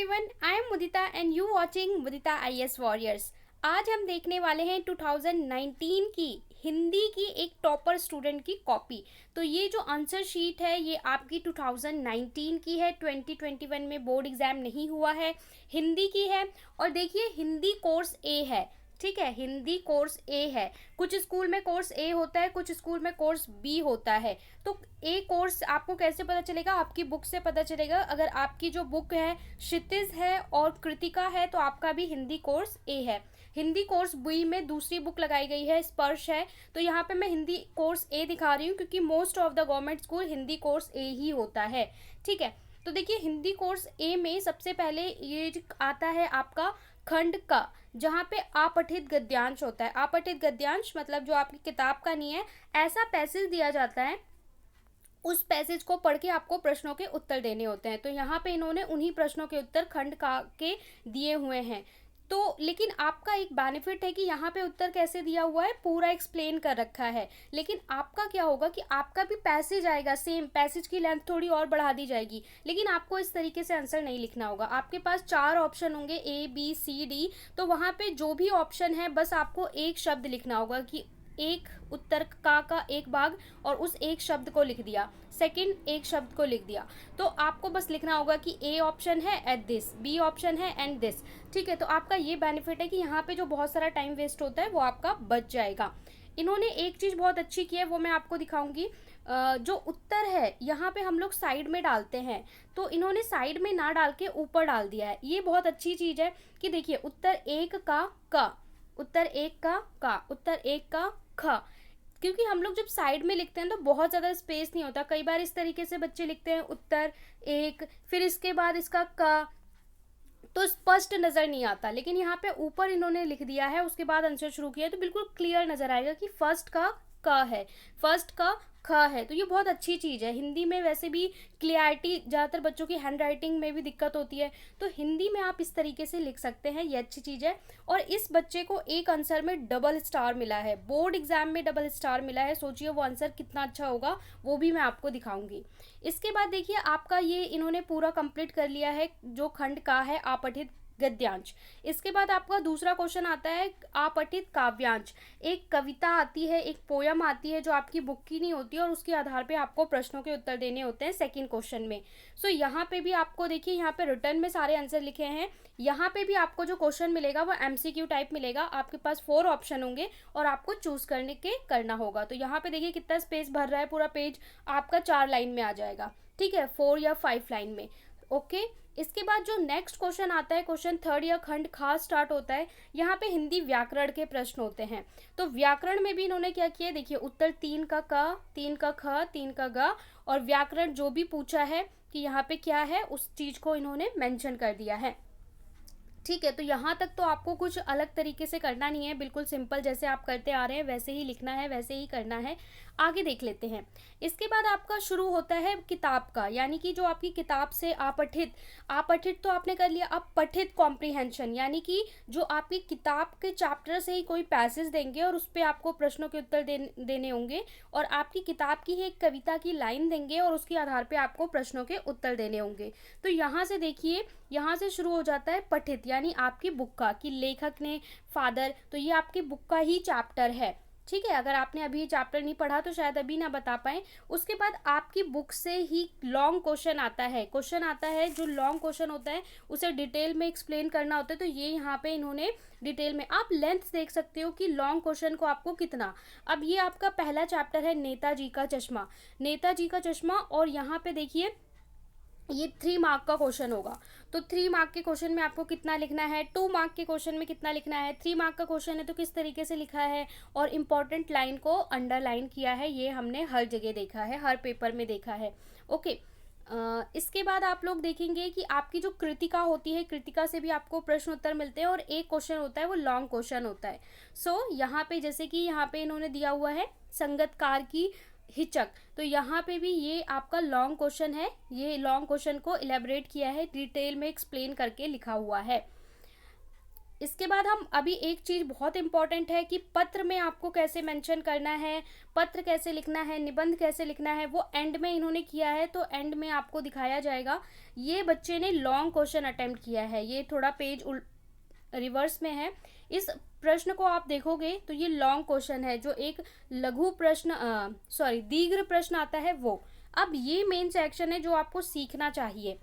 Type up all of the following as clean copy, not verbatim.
Everyone, I am Mudita and you watching Mudita IAS warriors. आज हम देखने वाले हैं 2019 की हिंदी की एक टॉपर स्टूडेंट की कॉपी। तो ये जो आंसर शीट है ये आपकी 2019 की है, 2021 में बोर्ड एग्जाम नहीं हुआ है, हिंदी की है। और देखिए हिंदी कोर्स ए है, ठीक है, हिंदी कोर्स ए है। कुछ स्कूल में कोर्स ए होता है, कुछ स्कूल में कोर्स बी होता है। तो ए कोर्स आपको कैसे पता चलेगा? आपकी बुक से पता चलेगा। अगर आपकी जो बुक है क्षितिज है और कृतिका है तो आपका भी हिंदी कोर्स ए है। हिंदी कोर्स बी में दूसरी बुक लगाई गई है, स्पर्श है। तो यहाँ पे मैं हिंदी कोर्स ए दिखा रही हूँ क्योंकि most of the government school Hindi course A ही होता है, ठीक है। तो देखिए हिंदी कोर्स ए में सबसे पहले ये आता है आपका खंड का, जहाँ पे अपठित गद्यांश होता है। अपठित गद्यांश मतलब जो आपकी किताब का नहीं है, ऐसा पैसेज दिया जाता है, उस पैसेज को पढ़ के आपको प्रश्नों के उत्तर देने होते हैं। तो यहाँ पे इन्होंने उन्हीं प्रश्नों के उत्तर खंड का के दिए हुए हैं। तो लेकिन आपका एक बेनिफिट है कि यहाँ पे उत्तर कैसे दिया हुआ है, पूरा एक्सप्लेन कर रखा है। लेकिन आपका क्या होगा कि आपका भी पैसेज आएगा, सेम पैसेज की लेंथ थोड़ी और बढ़ा दी जाएगी, लेकिन आपको इस तरीके से आंसर नहीं लिखना होगा। आपके पास 4 ऑप्शन होंगे, ए बी सी डी। तो वहाँ पे जो भी ऑप्शन है बस आपको एक शब्द लिखना होगा कि एक उत्तर का एक भाग और उस एक शब्द को लिख दिया, सेकंड एक शब्द को लिख दिया। तो आपको बस लिखना होगा कि ए ऑप्शन है एट दिस, बी ऑप्शन है एंड दिस, ठीक है। तो आपका ये बेनिफिट है कि यहाँ पे जो बहुत सारा टाइम वेस्ट होता है वो आपका बच जाएगा। इन्होंने एक चीज़ बहुत अच्छी की है, वो मैं आपको दिखाऊंगी। जो उत्तर है यहाँ पे हम लोग साइड में डालते हैं, तो इन्होंने साइड में ना डाल के ऊपर डाल दिया है। ये बहुत अच्छी चीज़ है कि देखिए उत्तर एक का, उत्तर एक का, उत्तर एक का ख। क्योंकि हम लोग जब साइड में लिखते हैं तो बहुत ज़्यादा स्पेस नहीं होता। कई बार इस तरीके से बच्चे लिखते हैं उत्तर एक, फिर इसके बाद इसका क, तो स्पष्ट नज़र नहीं आता। लेकिन यहाँ पे ऊपर इन्होंने लिख दिया है, उसके बाद आंसर शुरू किया है, तो बिल्कुल क्लियर नज़र आएगा कि फर्स्ट का क है, फर्स्ट का ख है। तो ये बहुत अच्छी चीज़ है। हिंदी में वैसे भी क्लियरिटी, ज़्यादातर बच्चों की हैंड राइटिंग में भी दिक्कत होती है, तो हिंदी में आप इस तरीके से लिख सकते हैं, ये अच्छी चीज़ है। और इस बच्चे को एक आंसर में डबल स्टार मिला है, बोर्ड एग्जाम में डबल स्टार मिला है। सोचिए वो आंसर कितना अच्छा होगा, वो भी मैं आपको दिखाऊंगी। इसके बाद देखिए आपका ये इन्होंने पूरा कंप्लीट कर लिया है जो खंड का है अपठित गद्यांश। इसके बाद आपका दूसरा क्वेश्चन आता है अपठित काव्यांश। एक कविता आती है, एक पोयम आती है जो आपकी बुक की नहीं होती और उसके आधार पे आपको प्रश्नों के उत्तर देने होते हैं सेकंड क्वेश्चन में। सो यहाँ पे भी आपको देखिए, यहाँ पे रिटर्न में सारे आंसर लिखे हैं। यहाँ पे भी आपको जो क्वेश्चन मिलेगा वो एमसीक्यू टाइप मिलेगा। आपके पास 4 ऑप्शन होंगे और आपको चूज करना होगा। तो यहाँ पे देखिए कितना स्पेस भर रहा है, पूरा पेज आपका 4 लाइन में आ जाएगा, ठीक है, 4 या 5 लाइन में, ओके। इसके बाद जो नेक्स्ट क्वेश्चन आता है, क्वेश्चन थर्ड या खंड खास स्टार्ट होता है। यहाँ पे हिंदी व्याकरण के प्रश्न होते हैं। तो व्याकरण में भी इन्होंने क्या किया, देखिए उत्तर 3 का क, 3 का ख, 3 का ग, और व्याकरण जो भी पूछा है कि यहाँ पे क्या है उस चीज को इन्होंने मेंशन कर दिया है, ठीक है। तो यहाँ तक तो आपको कुछ अलग तरीके से करना नहीं है, बिल्कुल सिंपल जैसे आप करते आ रहे हैं वैसे ही लिखना है, वैसे ही करना है। आगे देख लेते हैं। इसके बाद आपका शुरू होता है किताब का, यानी कि जो आपकी किताब से अपठित, अपठित तो आपने कर लिया, अब पठित कॉम्प्रीहेंशन, यानी कि जो आपकी किताब के चैप्टर से ही कोई पैसेज देंगे और उस पर आपको प्रश्नों के उत्तर देने होंगे, और आपकी किताब की ही एक कविता की लाइन देंगे और उसके आधार पर आपको प्रश्नों के उत्तर देने होंगे। तो यहाँ से देखिए, यहाँ से शुरू हो जाता है पठित, यानी आपकी बुक का, कि लेखक ने फादर, तो ये आपकी बुक का ही चैप्टर है, ठीक है। अगर आपने अभी चैप्टर नहीं पढ़ा तो शायद अभी ना बता पाए। उसके बाद आपकी बुक से ही लॉन्ग क्वेश्चन आता है, जो लॉन्ग क्वेश्चन होता है उसे डिटेल में एक्सप्लेन करना होता है। तो ये यहाँ पे इन्होंने डिटेल में, आप लेंथ देख सकते हो कि लॉन्ग क्वेश्चन को आपको कितना। अब ये आपका पहला चैप्टर है नेताजी का चश्मा, नेताजी का चश्मा, और यहाँ पे देखिए ये 3 मार्क का क्वेश्चन होगा। तो 3 मार्क के क्वेश्चन में आपको कितना लिखना है, 2 मार्क के क्वेश्चन में कितना लिखना है, 3 मार्क का क्वेश्चन है तो किस तरीके से लिखा है, और इम्पॉर्टेंट लाइन को अंडरलाइन किया है। ये हमने हर जगह देखा है, हर पेपर में देखा है, ओके। इसके बाद आप लोग देखेंगे कि आपकी जो कृतिका होती है, कृतिका से भी आपको प्रश्न उत्तर मिलते हैं, और एक क्वेश्चन होता है वो लॉन्ग क्वेश्चन होता है। सो यहाँ पे जैसे कि यहाँ पे इन्होंने दिया हुआ है संगतकार की हिचक, तो यहाँ पे भी ये आपका लॉन्ग क्वेश्चन है। ये लॉन्ग क्वेश्चन को इलेबोरेट किया है, डिटेल में एक्सप्लेन करके लिखा हुआ है। इसके बाद हम अभी एक चीज़ बहुत इंपॉर्टेंट है कि पत्र में आपको कैसे मेंशन करना है, पत्र कैसे लिखना है, निबंध कैसे लिखना है, वो एंड में इन्होंने किया है, तो एंड में आपको दिखाया जाएगा। ये बच्चे ने लॉन्ग क्वेश्चन अटेम्प्ट किया है, ये थोड़ा पेज रिवर्स में है। इस प्रश्न को आप देखोगे तो ये लॉन्ग क्वेश्चन है, जो एक लघु प्रश्न दीर्घ प्रश्न आता है वो। अब ये मेन सेक्शन है जो आपको सीखना चाहिए।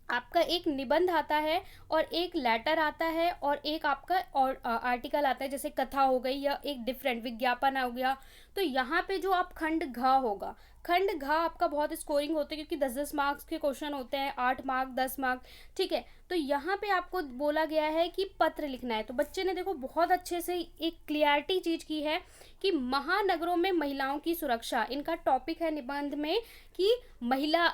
आपका एक निबंध आता है और एक लेटर आता है और एक आपका और आर्टिकल आता है, जैसे कथा हो गई या एक डिफरेंट विज्ञापन हो गया। तो यहाँ पे जो आप खंड घ होगा, खंड घ आपका बहुत स्कोरिंग होते हैं क्योंकि 10-10 मार्क्स के क्वेश्चन होते हैं, 8 मार्क 10 मार्क, ठीक है। तो यहाँ पे आपको बोला गया है कि पत्र लिखना है। तो बच्चे ने देखो बहुत अच्छे से एक क्लियरिटी चीज की है कि महानगरों में महिलाओं की सुरक्षा, इनका टॉपिक है निबंध में कि महिला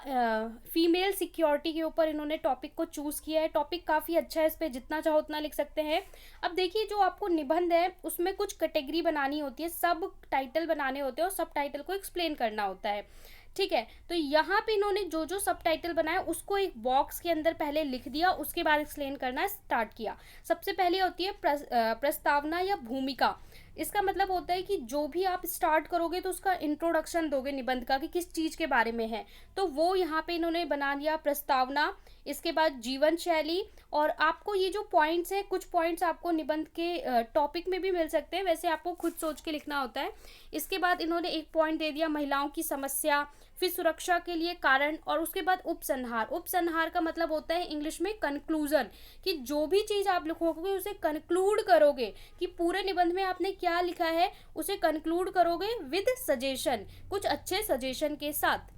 फीमेल सिक्योरिटी के ऊपर इन्होंने टॉपिक को चूज किया है। टॉपिक काफ़ी अच्छा है, इस पर जितना चाहो उतना लिख सकते हैं। अब देखिए, जो आपको निबंध है उसमें कुछ कैटेगरी बनानी होती है, सब टाइटल बनाने होते हैं और सब टाइटल को एक्सप्लेन करना होता है, ठीक है। तो यहाँ पे इन्होंने जो जो सब टाइटल बनाया उसको एक बॉक्स के अंदर पहले लिख दिया, उसके बाद एक्सप्लेन करना स्टार्ट किया। सबसे पहले होती है प्रस्तावना या भूमिका। इसका मतलब होता है कि जो भी आप स्टार्ट करोगे तो उसका इंट्रोडक्शन दोगे निबंध का कि किस चीज़ के बारे में है, तो वो यहाँ पे इन्होंने बना दिया प्रस्तावना। इसके बाद जीवन शैली, और आपको ये जो पॉइंट्स है, कुछ पॉइंट्स आपको निबंध के टॉपिक में भी मिल सकते हैं, वैसे आपको खुद सोच के लिखना होता है। इसके बाद इन्होंने एक पॉइंट दे दिया महिलाओं की समस्या, फिर सुरक्षा के लिए कारण, और उसके बाद उपसंहार। उपसंहार का मतलब होता है इंग्लिश में कंक्लूजन, कि जो भी चीज़ आप लिखोगे उसे कंक्लूड करोगे, कि पूरे निबंध में आपने क्या लिखा है उसे कंक्लूड करोगे विद सजेशन, कुछ अच्छे सजेशन के साथ।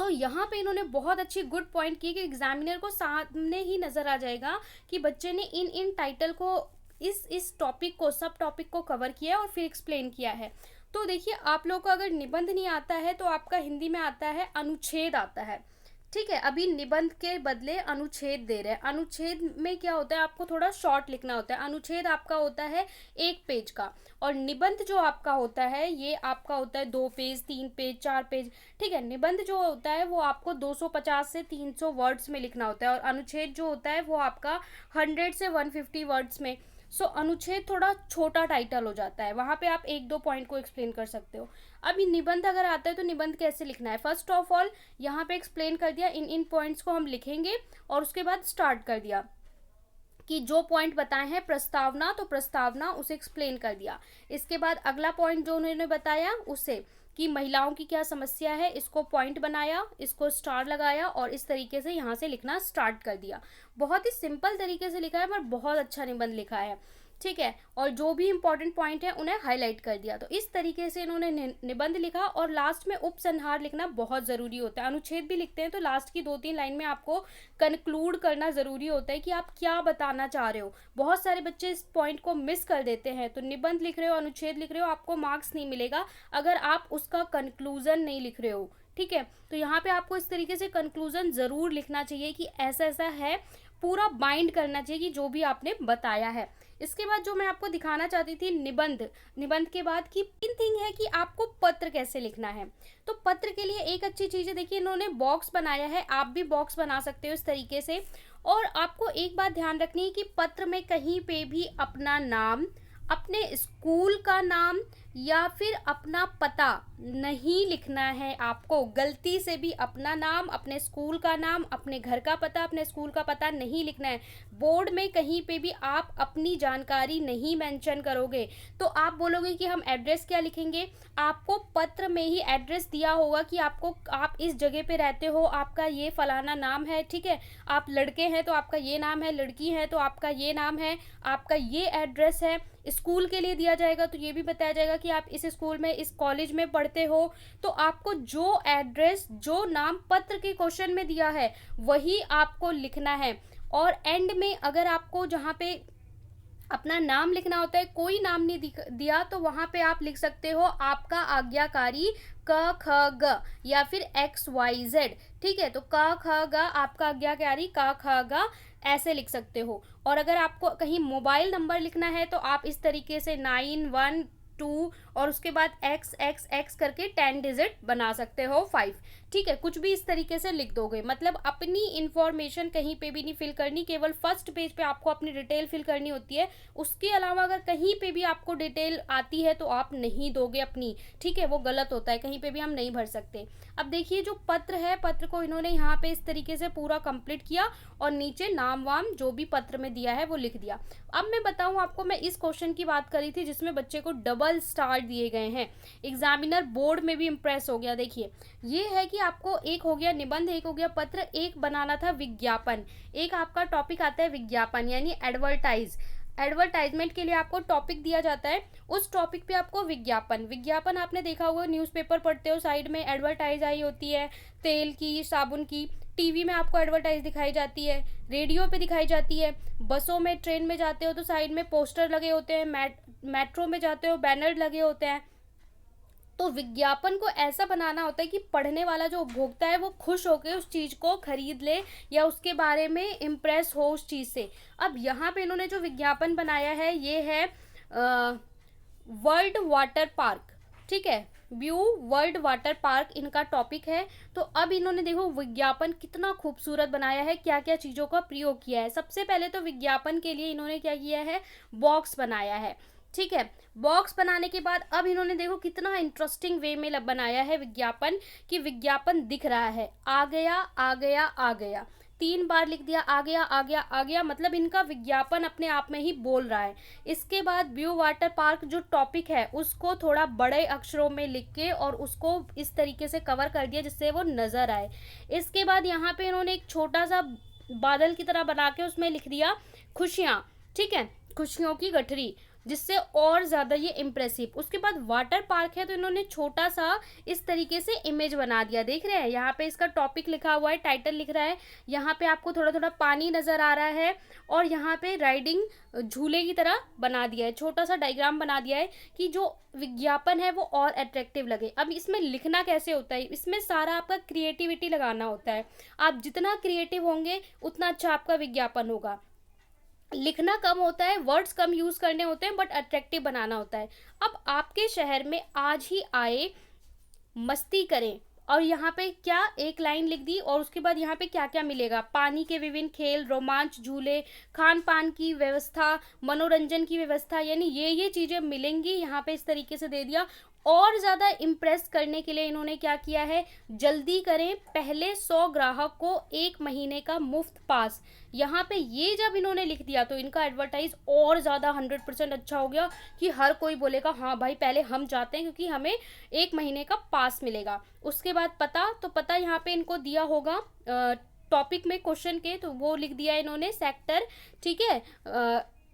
यहाँ पे इन्होंने बहुत अच्छी गुड पॉइंट की कि एग्जामिनर को सामने ही नजर आ जाएगा कि बच्चे ने इन इन टाइटल को, इस टॉपिक को, सब टॉपिक को कवर किया और फिर एक्सप्लेन किया है। तो देखिए, आप लोग को अगर निबंध नहीं आता है तो आपका हिंदी में आता है अनुच्छेद आता है, ठीक है। अभी निबंध के बदले अनुच्छेद दे रहे हैं। अनुच्छेद में क्या होता है, आपको थोड़ा शॉर्ट लिखना होता है। अनुच्छेद आपका होता है 1 पेज का, और निबंध जो आपका होता है ये आपका होता है 2 पेज, 3 पेज, 4 पेज, ठीक है। निबंध जो होता है वो आपको 250 से 300 वर्ड्स में लिखना होता है, और अनुच्छेद जो होता है वो आपका 100 से 150 वर्ड्स में। अनुच्छेद थोड़ा छोटा टाइटल हो जाता है, वहाँ पे आप 1-2 पॉइंट को एक्सप्लेन कर सकते हो। अभी निबंध अगर आता है तो निबंध कैसे लिखना है, फर्स्ट ऑफ ऑल यहाँ पे एक्सप्लेन कर दिया, इन इन पॉइंट्स को हम लिखेंगे, और उसके बाद स्टार्ट कर दिया कि जो पॉइंट बताए हैं प्रस्तावना, तो प्रस्तावना उसे एक्सप्लेन कर दिया। इसके बाद अगला पॉइंट जो उन्होंने बताया उसे, कि महिलाओं की क्या समस्या है, इसको पॉइंट बनाया, इसको स्टार लगाया, और इस तरीके से यहाँ से लिखना स्टार्ट कर दिया। बहुत ही सिंपल तरीके से लिखा है, पर बहुत अच्छा निबंध लिखा है, ठीक है। और जो भी इंपॉर्टेंट पॉइंट है उन्हें हाईलाइट कर दिया। तो इस तरीके से इन्होंने निबंध लिखा, और लास्ट में उपसंहार लिखना बहुत ज़रूरी होता है। अनुच्छेद भी लिखते हैं तो लास्ट की 2-3 लाइन में आपको कंक्लूड करना ज़रूरी होता है कि आप क्या बताना चाह रहे हो। बहुत सारे बच्चे इस पॉइंट को मिस कर देते हैं, तो निबंध लिख रहे हो, अनुच्छेद लिख रहे हो, आपको मार्क्स नहीं मिलेगा अगर आप उसका कंक्लूजन नहीं लिख रहे हो, ठीक है। तो यहाँ पे आपको इस तरीके से कंक्लूजन ज़रूर लिखना चाहिए कि ऐसा ऐसा है, पूरा बाइंड करना चाहिए कि जो भी आपने बताया है। इसके बाद जो मैं आपको दिखाना चाहती थी निबंध के बाद की तीन थिंग है कि आपको पत्र कैसे लिखना है। तो पत्र के लिए एक अच्छी चीज़ है, देखिए इन्होंने बॉक्स बनाया है, आप भी बॉक्स बना सकते हो इस तरीके से। और आपको एक बात ध्यान रखनी है कि पत्र में कहीं पे भी अपना नाम, अपने स्कूल का नाम या फिर अपना पता नहीं लिखना है। आपको गलती से भी अपना नाम, अपने स्कूल का नाम, अपने घर का पता, अपने स्कूल का पता नहीं लिखना है। बोर्ड में कहीं पे भी आप अपनी जानकारी नहीं मेंशन करोगे। तो आप बोलोगे कि हम एड्रेस क्या लिखेंगे, आपको पत्र में ही एड्रेस दिया होगा कि आप इस जगह पे रहते हो, आपका ये फलाना नाम है, ठीक है। आप लड़के हैं तो आपका ये नाम है, लड़की है तो आपका ये नाम है, आपका ये एड्रेस है। स्कूल के लिए दिया जाएगा तो ये भी बताया जाएगा कि आप इस स्कूल में, इस कॉलेज में पढ़ते हो। तो आपको जो एड्रेस, जो नाम पत्र के क्वेश्चन में दिया है वही आपको लिखना है। और एंड में अगर आपको जहाँ पे अपना नाम लिखना होता है, कोई नाम नहीं दिया, तो वहाँ पे आप लिख सकते हो आपका आज्ञाकारी क ख ग या फिर XYZ, ठीक है। तो क ख ग आपका आज्ञाकारी क ख ग ऐसे लिख सकते हो। और अगर आपको कहीं मोबाइल नंबर लिखना है तो आप इस तरीके से 912 और उसके बाद XXX करके 10 डिजिट बना सकते हो, 5, ठीक है, कुछ भी इस तरीके से लिख दोगे, मतलब अपनी इंफॉर्मेशन कहीं पे भी नहीं फिल करनी, केवल फर्स्ट पेज पे आपको अपनी डिटेल फिल करनी होती है। उसके अलावा अगर कहीं पे भी आपको डिटेल आती है तो आप नहीं दोगे अपनी, ठीक है, वो गलत होता है, कहीं पे भी हम नहीं भर सकते। अब देखिए जो पत्र है, पत्र को इन्होंने यहाँ पे इस तरीके से पूरा कंप्लीट किया और नीचे नाम वाम जो भी पत्र में दिया है वो लिख दिया। अब मैं बताऊं आपको, मैं इस क्वेश्चन की बात करी थी जिसमें बच्चे को डबल स्टार दिए गए हैं, एग्जामिनर बोर्ड में भी इम्प्रेस हो गया। देखिए ये है कि आपको एक हो गया निबंध, एक हो गया पत्र, एक बनाना था विज्ञापन। एक आपका टॉपिक आता है विज्ञापन यानी एडवर्टाइज, एडवर्टाइजमेंट के लिए आपको टॉपिक दिया जाता है, उस टॉपिक पे आपको विज्ञापन, विज्ञापन आपने देखा होगा न्यूज़पेपर पढ़ते हो साइड में एडवर्टाइज आई होती है, तेल की, साबुन की, टीवी में आपको एडवर्टाइज दिखाई जाती है, रेडियो पे दिखाई जाती है, बसों में, ट्रेन में जाते हो तो साइड में पोस्टर लगे होते हैं, मेट्रो में जाते हो बैनर लगे होते हैं। तो विज्ञापन को ऐसा बनाना होता है कि पढ़ने वाला जो उपभोक्ता है वो खुश होकर उस चीज़ को खरीद ले या उसके बारे में इम्प्रेस हो उस चीज़ से। अब यहाँ पे इन्होंने जो विज्ञापन बनाया है ये है वर्ल्ड वाटर पार्क, ठीक है, व्यू वर्ल्ड वाटर पार्क इनका टॉपिक है। तो अब इन्होंने देखो विज्ञापन कितना खूबसूरत बनाया है, क्या क्या चीज़ों का प्रयोग किया है। सबसे पहले तो विज्ञापन के लिए इन्होंने क्या किया है, बॉक्स बनाया है, ठीक है। बॉक्स बनाने के बाद अब इन्होंने देखो कितना इंटरेस्टिंग वे में बनाया है विज्ञापन, कि विज्ञापन दिख रहा है, आ गया आ गया आ गया, 3 बार लिख दिया, आ गया आ गया आ गया, मतलब इनका विज्ञापन अपने आप में ही बोल रहा है। इसके बाद व्यू वाटर पार्क जो टॉपिक है उसको थोड़ा बड़े अक्षरों में लिख के और उसको इस तरीके से कवर कर दिया जिससे वो नज़र आए। इसके बाद यहाँ पे इन्होंने एक छोटा सा बादल की तरह बना के उसमें लिख दिया खुशियाँ, ठीक है, खुशियों की गठरी, जिससे और ज़्यादा ये इम्प्रेसिव। उसके बाद वाटर पार्क है तो इन्होंने छोटा सा इस तरीके से इमेज बना दिया, देख रहे हैं, यहाँ पे इसका टॉपिक लिखा हुआ है, टाइटल लिख रहा है, यहाँ पे आपको थोड़ा थोड़ा पानी नज़र आ रहा है और यहाँ पे राइडिंग झूले की तरह बना दिया है, छोटा सा डायग्राम बना दिया है कि जो विज्ञापन है वो और अट्रैक्टिव लगे। अब इसमें लिखना कैसे होता है, इसमें सारा आपका क्रिएटिविटी लगाना होता है, आप जितना क्रिएटिव होंगे उतना अच्छा आपका विज्ञापन होगा। लिखना कम होता है, वर्ड्स कम यूज़ करने होते हैं, बट अट्रैक्टिव बनाना होता है। अब आपके शहर में आज ही आए, मस्ती करें, और यहाँ पे क्या एक लाइन लिख दी और उसके बाद यहाँ पे क्या क्या मिलेगा, पानी के विभिन्न खेल, रोमांच, झूले, खान पान की व्यवस्था, मनोरंजन की व्यवस्था, यानी ये चीज़ें मिलेंगी, यहाँ पे इस तरीके से दे दिया। और ज़्यादा इम्प्रेस करने के लिए इन्होंने क्या किया है, जल्दी करें, पहले 100 ग्राहक को 1 महीने का मुफ्त पास, यहाँ पे ये जब इन्होंने लिख दिया तो इनका एडवर्टाइज और ज़्यादा 100% अच्छा हो गया कि हर कोई बोलेगा हाँ भाई पहले हम जाते हैं क्योंकि हमें 1 महीने का पास मिलेगा। उसके बाद पता, तो पता यहाँ पे इनको दिया होगा टॉपिक में क्वेश्चन के, तो वो लिख दिया इन्होंने सेक्टर, ठीक है,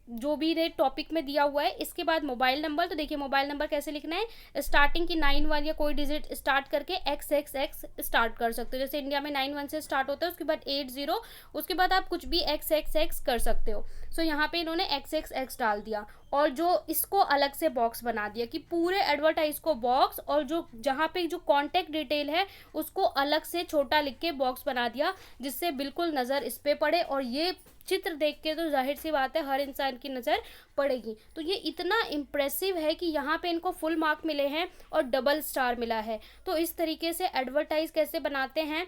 जो भी रेट टॉपिक में दिया हुआ है। इसके बाद मोबाइल नंबर, तो देखिए मोबाइल नंबर कैसे लिखना है, स्टार्टिंग की 91 या कोई डिजिट स्टार्ट करके XXX स्टार्ट कर सकते हो, जैसे इंडिया में 91 से स्टार्ट होता है, उसके बाद 80, उसके बाद आप कुछ भी XXX कर सकते हो। सो यहाँ पे इन्होंने XXX डाल दिया और जो इसको अलग से बॉक्स बना दिया कि पूरे एडवर्टाइज को बॉक्स, और जो जहाँ पे जो कॉन्टैक्ट डिटेल है उसको अलग से छोटा लिख के बॉक्स बना दिया, जिससे बिल्कुल नज़र इस पे पड़े, और ये चित्र देख के तो जाहिर सी बात है हर इंसान की नज़र पड़ेगी। तो ये इतना इम्प्रेसिव है कि यहाँ पे इनको फुल मार्क मिले हैं और डबल स्टार मिला है। तो इस तरीके से एडवर्टाइज कैसे बनाते हैं,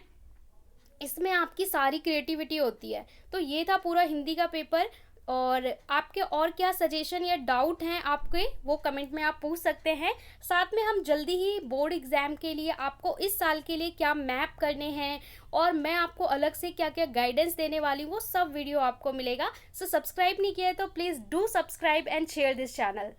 इसमें आपकी सारी क्रिएटिविटी होती है। तो ये था पूरा हिंदी का पेपर, और आपके और क्या सजेशन या डाउट हैं आपके, वो कमेंट में आप पूछ सकते हैं। साथ में हम जल्दी ही बोर्ड एग्ज़ाम के लिए आपको इस साल के लिए क्या मैप करने हैं और मैं आपको अलग से क्या क्या गाइडेंस देने वाली हूँ, वो सब वीडियो आपको मिलेगा। सो सब्सक्राइब नहीं किया है तो please do subscribe and share this channel.